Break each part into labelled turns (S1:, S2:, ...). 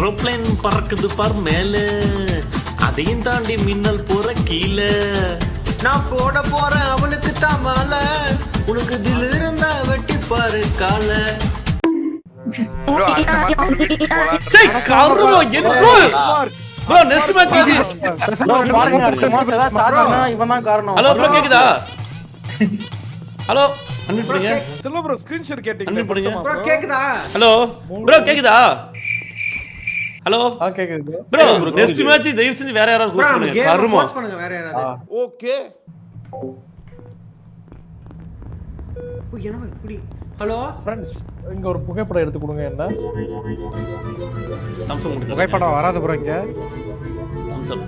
S1: Aeroplane பறக்குது பார் மேல, அதையும் தாண்டி மின்னல் போற கீழே. நான் போட போறேன் அவளுக்கு தான் மாலை, உனக்கு தில் இருந்தா வெட்டி பாரு கால. Bro, next match ஆச்சு.
S2: பாருங்க அடுத்த மாசம் ஏதாவது சார்னா இவன் தான் காரணம்.
S1: ஹலோ ப்ரோ கேக்குதா? ஹலோ அன்மியூட் பண்ணுங்க.
S3: செல்வா ப்ரோ ஸ்கிரீன்ஷாட் கேட்டிங்க.
S1: அன்மியூட் பண்ணுங்க.
S4: ப்ரோ கேக்குதா?
S1: ஹலோ ப்ரோ கேக்குதா? ஹலோ
S2: கேக்குது.
S1: ப்ரோ நெக்ஸ்ட் மேட்ச் தயவு செஞ்சு வேற யாராவது ஹோஸ்ட் பண்ணுங்க. கர்மா
S4: ஹோஸ்ட் பண்ணுங்க வேற யாராவது.
S3: ஓகே.
S4: ஓ என்ன இப்படி? ஹலோ
S2: ஃப்ரெண்ட்ஸ் இங்க ஒரு புகைப்படம் எடுத்து கொடுங்க என்ன?
S1: தம்சம் கொடுங்க.
S2: புகைப்படம் வராது ப்ரோ இங்க.
S1: தம்சம்.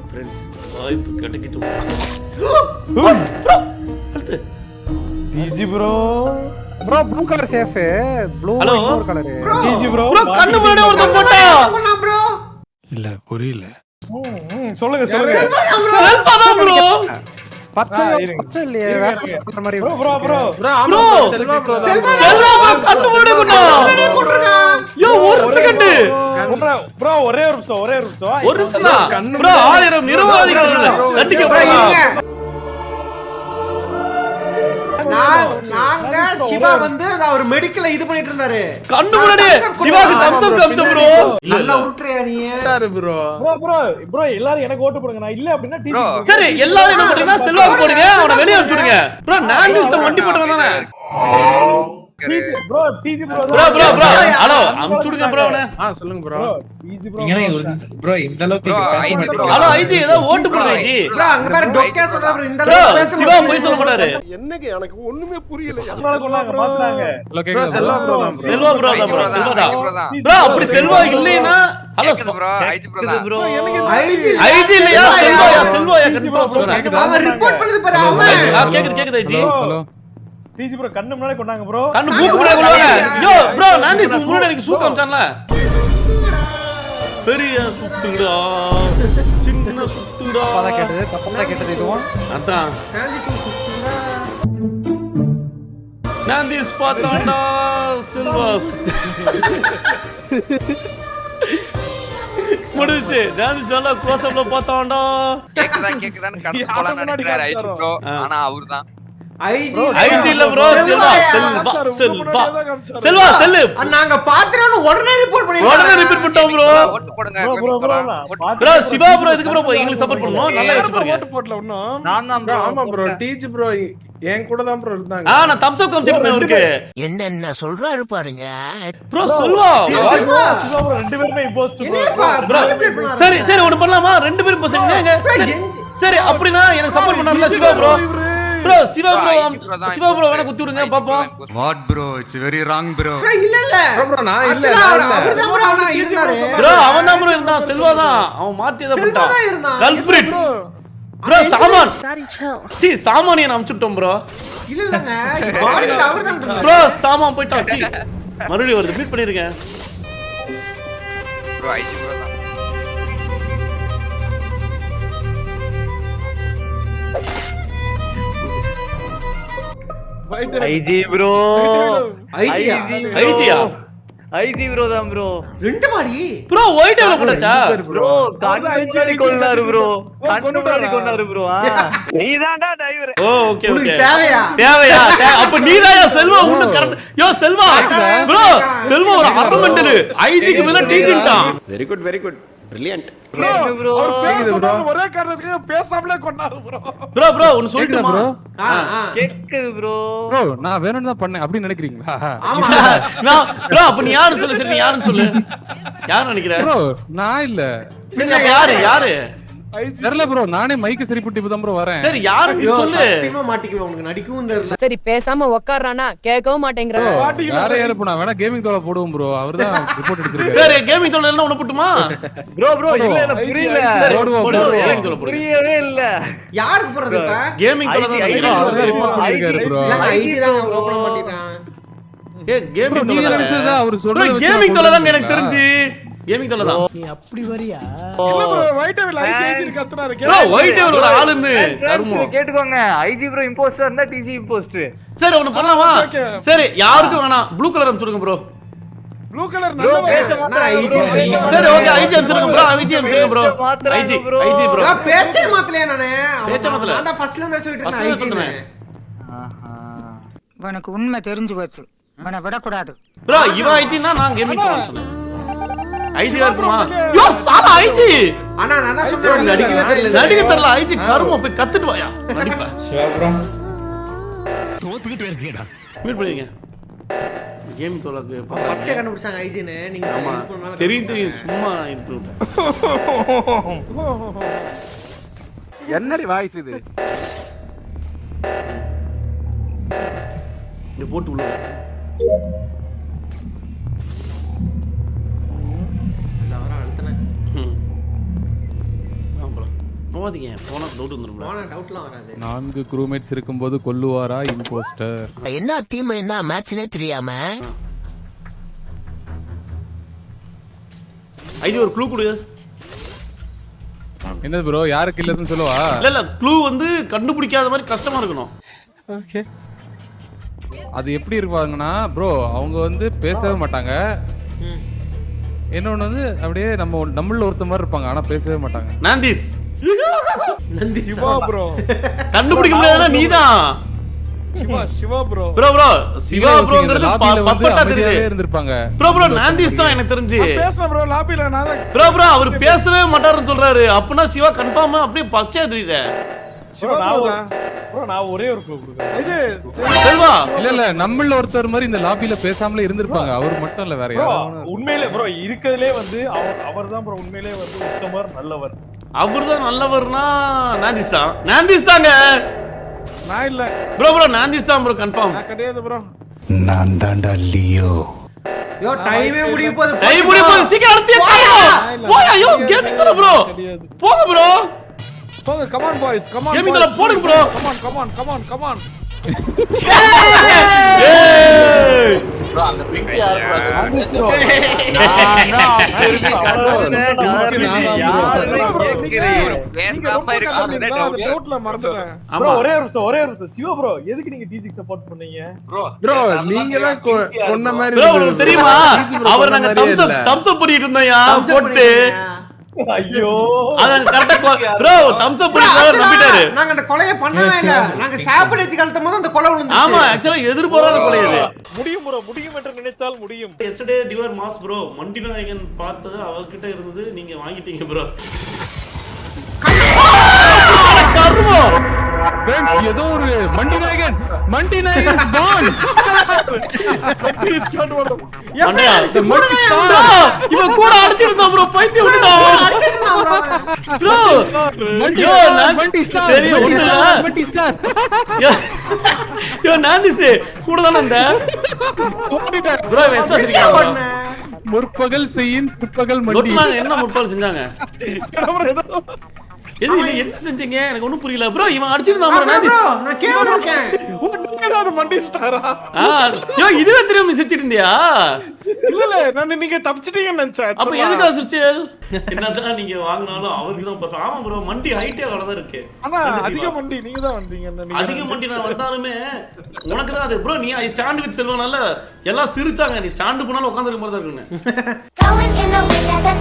S1: ஃப்ரெண்ட்ஸ் வாய்ப்பு கிடைக்கிட்டு. Bro health.
S2: Easy bro. Bro blue colour safe. Blue இன்னொரு கலர். Easy bro.
S1: ப்ரோ கண்ணு முன்னாடி ஒருத்தன் போட்டா.
S4: பண்ணா ப்ரோ.
S5: இல்ல புரியல.
S2: சொல்லுங்க சொல்லுங்க.
S1: செல்வா தான் ப்ரோ.
S2: பச்சை இல்லையே வேற கலர் மாதிரி. Bro bro bro.
S1: Bro
S3: Selva bro.
S1: Selva கண்ணு முன்னாடி போட்டா. யோ ஒரு செகண்ட்.
S2: ப்ரோ ஒரே ஒரு நிமிஷம்.
S1: ஒரு நிமிஷம் தான். ப்ரோ 1000 நிர்வாகிகள் கண்டிக்க போறாங்க.
S4: நாங்க சிவா வந்து அவர் மெடிக்கல்ல இது பண்ணிட்டு இருந்தாரு.
S1: கண்ணு முன்னாடி சிவாக்கு தம்சம் காமிச்சோம் ப்ரோ.
S4: நல்லா உருட்றியா நீ?
S3: ப்ரோ.
S2: ப்ரோ எல்லாரும் எனக்கு ஓட்டு போடுங்க. நான் இல்ல அப்படினா டிஜி.
S1: சரி எல்லாரும் என்ன பண்றீங்க? செல்வாக்கு போடுங்க, அவனை வெளிய அனுப்பிடுங்க. ப்ரோ நான் லிஸ்ட் வண்டி போடுறதானே.
S2: ப்ரோ டிஜி ப்ரோ.
S1: ப்ரோ ஹலோ அனுப்பிடுங்க ப்ரோ அவனை.
S3: சொல்லுங்க ப்ரோ.
S2: டிஜி ப்ரோ.
S5: ப்ரோ இந்த அளவுக்கு
S1: ஹலோ ஐஜி ஏதோ ஓட்டு போடுங்க ஐஜி.
S4: ப்ரோ அங்க பாரு டொக்கே சொல்றா ப்ரோ இந்த
S1: ப்ரோ
S4: அளவுக்கு பேச
S1: சிவா போய் சொல்ல மாட்டாரு.
S3: என்னங்க எனக்கு ஒண்ணுமே புரியல.
S2: மாத்துறாங்க.
S3: ப்ரோ செல்வா ப்ரோ தான் ப்ரோ.
S1: செல்வா ப்ரோ தான் ப்ரோ. செல்வா தான். ப்ரோ அப்படி செல்வா இல்லைனா ஹலோ
S6: ப்ரோ ஐஜி ப்ரோ தான்.
S1: ஐஜி இல்லையா செல்வாயா கன்ஃபார்ம் சொல்றேன்.
S4: அவன் ரிப்போர்ட் பண்ணுது பாரு அவன்.
S1: கேக்குது ஐஜி.
S2: ஹலோ டிஜி ப்ரோ கண்ணு முன்னாடி கொண்டாங்க ப்ரோ.
S1: கண்ணு மூக்கு முன்னாடி கொண்டாங்க. யோ ப்ரோ நான்டி முன்னாடி எனக்கு சூ காமிச்சான்ல. பெரிய சுத்துடா சின்ன சுத்துடா.
S2: தப்பா கேட்டது இதுவும்.
S1: அதான்
S4: நாந்தி சுத்துடா.
S1: நான்டி ஸ்பாட்டாடா செல்வா. முடிஞ்சு நான்டி சொல்ல க்ளோஸ் அப்ல பார்த்தான்டா.
S6: கேக்குதான்னு கடந்து போலாம் நினைக்கிறாரு ஐஜி ப்ரோ. ஆனா அவர்தான்
S1: ஐஜி இல்ல ப்ரோ. செல்வா செல்லு.
S4: நாங்க பாத்துறோம் உடனே ரிப்போர்ட்
S1: பண்ணிட்டோம் ப்ரோ.
S6: ஓட்டு போடுங்க.
S1: ப்ரோ சிவா ப்ரோ இதுக்கு ப்ரோ எங்களுக்கு சப்போர்ட் பண்ணனும். நல்லா யோசிச்சு பாருங்க.
S3: ஓட்டு போடல இன்னும்.
S2: நான் தான் ப்ரோ.
S3: ஆமா ப்ரோ டிஜி ப்ரோ என் கூட தான் ப்ரோ இருந்தாங்க.
S1: நான் தம்ஸ் அப் காமிச்சிட்டு அவருக்கு.
S7: என்ன சொல்றாரு பாருங்க.
S1: ப்ரோ செல்வா
S2: ப்ரோ ரெண்டு பேருமே இம்போஸ்ட்
S1: ப்ரோ. சரி சரி ஒன்னு பண்ணலாமா? ரெண்டு பேரும் போசங்க. சரி அப்படினா எனக்கு சப்போர்ட் பண்ணாருல Siva bro. Bro Siva bro வேணா குத்தி விடுங்க பாப்போம்.
S5: What bro it's very wrong bro.
S4: இல்ல இல்ல
S3: ப்ரோ நான் இல்ல.
S4: அவர்தான் ப்ரோ அவனா இருந்தாரு.
S1: ப்ரோ அவன் தான் ப்ரோ இருந்தான். செல்வா தான். அவன் மாத்தி ஏதோ பண்ணிட்டான். கல்பிரிட் ப்ரோ சாமான். சி சாமானிய நான் அனுப்பிச்சிட்டோம் ப்ரோ.
S4: இல்ல இல்லங்க பாடில அவர்தான்
S1: ப்ரோ சாமான் போய்ட்டான். சி மறுபடியும் வருது மீட் பண்ணிருக்கேன்.
S6: ப்ரோ ஐஜி ப்ரோ தான்.
S2: IG bro.
S1: ஐஜியா
S2: ஐஜி ப்ரோ தான் ப்ரோ.
S4: ரெண்டு மாடி
S1: ப்ரோ ஒயிட் எவ்வளவு போட்டாச்சா?
S2: ப்ரோ கண்ணாடி கொண்டாரு ப்ரோ. கண்ணாடி கொண்டாரு ப்ரோ. நீதான்டா டிரைவர்.
S1: Oh okay okay.
S4: தேவையா?
S1: அப்ப நீதாயா செல்வா உன்ன கரெக்ட். யோ செல்வா ப்ரோ செல்வா ஒரு அரமண்டரு ஐஜிக்கு மேல டீச்சிட்டான்.
S5: Very good brilliant.
S3: அவர் பேசுறாரு ஒரே காரணத்துக்கு பேசாமலே கொண்டாரு ப்ரோ.
S1: ப்ரோ ஒன்னு சொல்லிட்டுமா ப்ரோ?
S2: கேக்குது ப்ரோ.
S5: ப்ரோ நான் வேணும்னு தான் பண்ணேன் அப்படி நினைக்கிறீங்களா?
S4: ஆமா
S1: நான் ப்ரோ அப்ப நீ யாரு சொல்லு. சரி நீ யாருன்னு சொல்லு. யார் நினைக்கிற?
S5: ப்ரோ நான் இல்ல.
S1: சரி அப்ப யாரு?
S5: தெரியல ப்ரோ. நானே மைக்க சரி புட்டி தான் ப்ரோ வரேன்.
S1: சரி யாருன்னு சொல்லு.
S4: சத்தியமா மாட்டிக்குவே உனக்கு நடிக்கவும் தெரியல.
S8: சரி பேசாம உட்கார்றானா கேட்கவும் மாட்டேங்கறான்.
S5: வேற யாரு போனா வேணா கேமிங் தோல போடுவோம் ப்ரோ. அவர்தான் ரிப்போர்ட் எடுத்துருக்காரு.
S1: சரி கேமிங் தோல என்ன ஒண்ணு போட்டுமா?
S2: ப்ரோ இல்ல எனக்கு புரியல.
S1: கேமிங் தோல போடு.
S2: புரியவே இல்ல.
S4: யாருக்கு போறது இப்ப?
S1: கேமிங் தோல தான் நினைக்கிறேன்.
S5: அவர்தான் ரிப்போர்ட் பண்ணிருக்காரு ப்ரோ.
S4: இல்ல ஐஜி தான் ஓபன் பண்ணிட்டான்.
S1: கேமிங்
S5: நீங்க
S1: தோல
S5: நினைச்சதா அவர் சொல்றது
S1: கேமிங் தோல தான் எனக்கு தெரிஞ்சு. கேமிங் தோல தான்.
S3: இல்ல ப்ரோ ஒயிட் டேபிள் ஐஜி கத்துறாரு.
S1: ப்ரோ ஒயிட் டேபிள் ஒரு ஆளுன்னு கருமோ.
S2: கேட்டுக்கோங்க ஐஜி ப்ரோ இம்போஸ்டர் இருந்தா டிஜி இம்போஸ்டர்.
S1: சரி ஒன்னு பண்ணலாமா? சரி யாருக்கும் வேணாம் ப்ளூ கலர் அனுப்பிச்சுடுங்க ப்ரோ.
S3: ப்ளூ கலர் நல்ல
S4: நான் IG
S1: சரி ஓகே ஐஜி அனுப்பிச்சிருங்க ப்ரோ ஐஜி அனுப்பிச்சிருங்க ப்ரோ ஐஜி ஐஜி ப்ரோ
S4: நான் பேச்சே மாத்தலையா நானே
S1: பேச்சே மாத்தல.
S4: நான் தான் ஃபர்ஸ்ட்ல இருந்து சொல்லிட்டு
S1: ஃபர்ஸ்ட்ல
S4: இருக்கேன்
S1: சொல்றேன்.
S9: உனக்கு உண்மை தெரிஞ்சு போச்சு உன்னை விடக்கூடாது
S1: ப்ரோ இவன் ஐஜினா நான் கேமிங் போறேன்னு சொன்னேன் ஐஜியா இருக்குமா யோ சாலா ஐஜி
S4: அண்ணா நான் தான் சொல்றேன் நடிக்கவே தெரியல
S1: நடிக்க தெரியல ஐஜி கரும போய் கத்துட்டு வாயா நடிப்பா மீட் பண்ணுவீங்க கேம் தோலக்கு
S4: ஃபர்ஸ்ட் கண்டுபிடிச்சாங்க ஐஜின்னு நீங்க
S1: ஆமா தெரியும் தெரியும் சும்மா இது
S3: என்னடி வாய்ஸ் இது
S1: நீ போட்டு உள்ள
S4: எல்லாரும் அழுத்தனே
S1: போவாதீங்க போனா டவுட் வந்துரும்ல
S4: போன டவுட்லாம் வராது
S5: 4 crewmates இருக்கும்போது கொல்லுவாரா இம்போஸ்டர்?
S7: என்ன டீம் என்ன மேட்ச்னே தெரியாம
S1: ஐஜி ஒரு க்ளூ கொடு
S5: என்னது ப்ரோ யாருக்கு இல்லதுன்னு சொல்லுவா?
S1: இல்ல க்ளூ வந்து கண்டுபிடிக்காத மாதிரி கஷ்டமா இருக்கணும்
S5: அது எப்படி இருப்பாங்கன்னா ப்ரோ அவங்க வந்து பேசவே மாட்டாங்க. இன்னொன்னு வந்து அப்படியே நம்மள ஒருத்த மாதிரி இருப்பாங்க ஆனா பேசவே மாட்டாங்க.
S1: நாந்திஸ்
S4: நந்தி
S3: சிவா ப்ரோ
S1: கண்டுபிடிக்க முடியாதுன்னா நீதான்
S3: சிவா ப்ரோ
S1: ப்ரோ சிவா ப்ரோங்கிறது பர்ஃபெக்ட்டா தெரியுது
S5: இருந்திருப்பாங்க.
S1: ப்ரோ நாந்திஸ் தான் எனக்கு தெரிஞ்சு
S3: பேசுறேன் ப்ரோ லாபில நான் தான்
S1: ப்ரோ அவர் பேசவே மாட்டாருன்னு சொல்றாரு அப்பனா சிவா கன்ஃபார்ம் அப்படியே பச்சையா தெரியுது
S3: சிவா ப்ரோ நான் ஒரே ஒரு க்ளூ கொடுக்கிறேன் இது
S1: செல்வா
S5: இல்ல நம்மள ஒருத்தர் மாதிரி இந்த லாபில பேசாமலே இருந்திருப்பாங்க. அவர் மட்டும் இல்ல வேற யாரும்.
S3: உண்மையிலே ப்ரோ இருக்கதுலயே வந்து அவர்தான் ப்ரோ உண்மையிலே வந்து உத்தமர் நல்லவர்.
S1: அவர்தான் நல்லவர்னா நாந்திஸ் தாங்க
S3: நான் இல்ல
S1: ப்ரோ நாந்திஸ் தான் ப்ரோ கன்ஃபார்ம்
S3: நான் கிடையாது ப்ரோ.
S7: நான் தாண்டா லியோ.
S4: யோ டைமே முடிய போகுது
S1: டைம் முடிய போகுது சீக்கிரம் அடுத்து போயா யோ கேமிங் தர ப்ரோ போங்க ப்ரோ
S3: போங்க come on boys come on
S1: gaming தர போடுங்க ப்ரோ
S3: கம் ஆன்
S1: ஏய்
S6: bro அந்த பிக் யார் பேசாம இருக்காங்க
S3: டவுட்ல மறந்துட்டேன்
S1: ப்ரோ
S3: ஒரே நிமிஷம் சிவா ப்ரோ எதுக்கு நீங்க டிஜிக்கு சப்போர்ட் பண்ணீங்க
S6: ப்ரோ
S3: நீங்க தான் சொன்ன மாதிரி
S1: ப்ரோ உங்களுக்கு தெரியுமா அவர் நாங்க தம்ஸ் அப் பண்ணிட்டு இருந்தோம்யா போட்டு
S3: ஐயோ
S1: அதான் கரெக்ட்டா ப்ரோ தம்ஸ் அப் பண்ணிட்டு நம்பிட்டாரு
S4: நாங்க அந்த கொலையை பண்ணவே இல்ல நாங்க சாப்பிடுச்சு கலத்தும்போது அந்த கொலை விழுந்துச்சு
S1: ஆமா एक्चुअली எதிர்பாராத கொலை இது
S3: முடியும் ப்ரோ முடியும் என்று நினைத்தால் முடியும்
S1: எஸ்டர்டே டிவர் மாஸ் ப்ரோ மண்டி நாயகன் பார்த்தது அவர்கிட்ட இருந்தது நீங்க வாங்கிட்டீங்க ப்ரோ கர்மோ
S5: ஃப்ரெண்ட்ஸ் ஏதோ ஒரு மண்டி நாயகன் பான்
S3: ஸ்டார்ட் பண்ணு
S1: மண்டையா இவன் கூட அடிச்சிருந்தான் ப்ரோ பைத்தியம் விட்டுட்டான் ப்ரோ
S5: மண்டி ஸ்டார்
S1: சரி ஒண்ணுல
S5: மண்டி ஸ்டார்
S1: யோ நாந்திஸ் கூட தான அந்த ப்ரோ வெஸ்டா சரிங்க
S5: முற்பகல் செய்யின் பிற்பகல் மண்டி
S1: ஒட்டுனாங்க என்ன முற்பால் செஞ்சாங்க எது இல்ல என்ன செஞ்சீங்க எனக்கு ஒண்ணும் புரியல ப்ரோ இவன் அடிச்சிருந்தான் ப்ரோ நாந்திஸ்
S4: நான் கேவல இருக்கேன்
S3: ஏதாவது மண்டி ஸ்டாரா
S1: யோ இதுவே தெரியாம மிசிச்சிட்டு இருந்தியா
S3: இல்ல நான் நீங்க தப்பிச்சிட்டீங்கன்னு நினைச்சேன்
S1: அப்ப எதுக்கு சுச்சல் என்னதான் நீங்க வாங்குனாலும் அவருக்கு தான் பர்ஃபெக்ட் ஆமா ப்ரோ மண்டி ஹைட்டே அவ்வளவுதான் இருக்கு
S3: ஆனா அதிக மண்டி நீங்க தான் வந்தீங்க
S1: அதிக மண்டி நான் வந்தாலுமே உனக்கு தான் அது ப்ரோ நீ ஐ ஸ்டாண்ட் வித் செல்வனால எல்லாம் சிரிச்சாங்க நீ ஸ்டாண்ட் போனாலும் உட்கார்ந்திருக்க மாதிரி தான் இருக்குன்னு
S10: Going in the wind as an